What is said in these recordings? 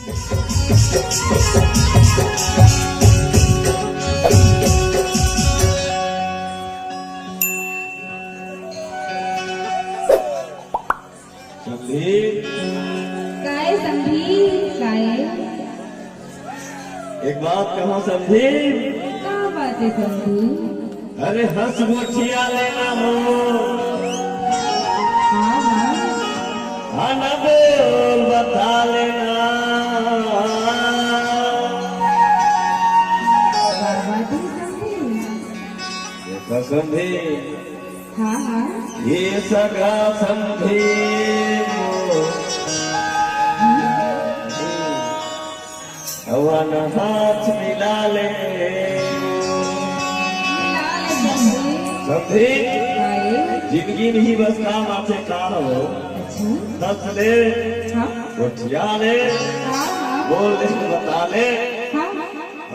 काय समझी काय एक बात कहो समझी। क्या बात है समझी? अरे हंस मुठिया लेना हो हाँ हाँ हाँ न बोल बता लेना। क्या बात है समझी? ये समझी हाँ हाँ ये सगा समझी हवन हाथ मिला ले समझी। काय जिंदगी में ही बस काम आपसे काम हो। अच्छा हंस ले हाँ मुठिया ले हाँ हाँ बोल ले बता ले हाँ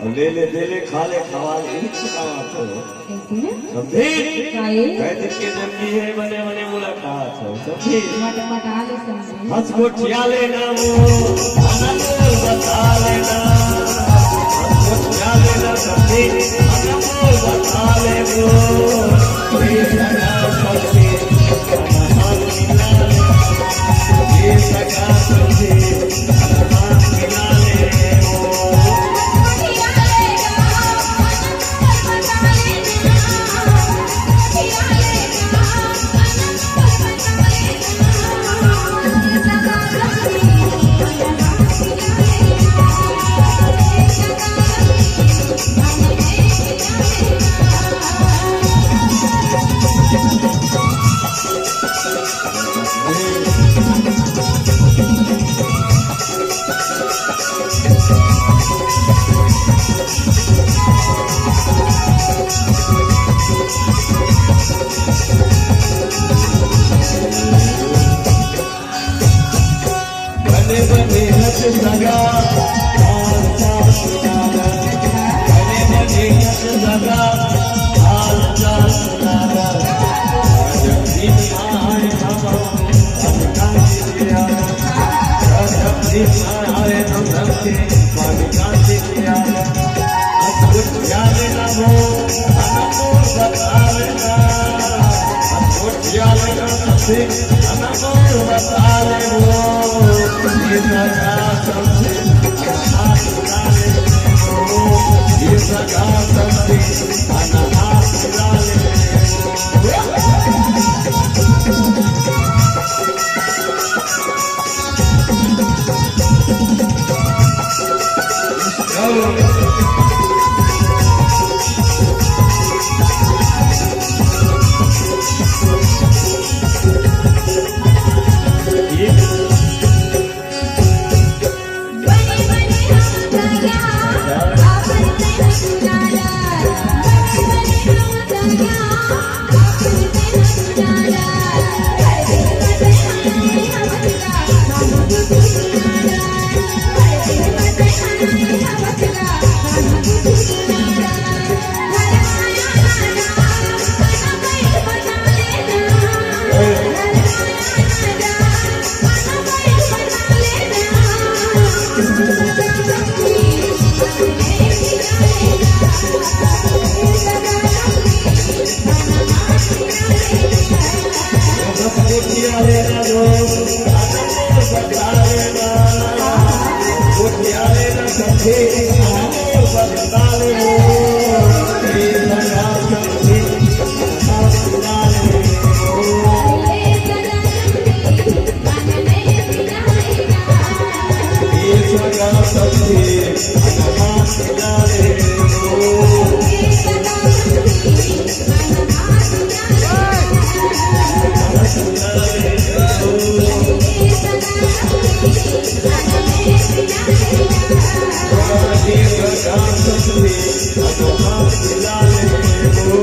और ले ले दे ले खा ले खवा ले इसी काम आपको कैसे समझी। काय कैसे के जिंदगी है बने बने मुलाकात हो समझी। मटा ले समझी हंस मुठिया लेना वो अनंत बता लेना। हंस मुठिया लेना समझी अनंत बता ले वो ये सगा समझी अनहार मिला ले। ये सगा समझी अनहार मिला ले वो बने बने हंस सगा हाल चाल सुनाना। बने बने हंस सगा हाल चाल सुनाना। जब दिन आए हम कांति आना। जब दिन आए हम के कांति आना। हंस मुठिया लेना वो अनमोल बता लेना। हंस मुठिया लेना सबसे अनमोल बता ले वो ये सगा समझी अनहार मिला ले वो। ये सगा समझी अनहार मिला ले मुठिया लेना वो अनमोल बता लेना। मुठिया लेना समझी अनमोल बता ले वो। ये सगा समझी अनहार मिला ले वो। ये सगा समझी अनहार मिला ले वो। ये सगा समझी अनहार मिला ले वो।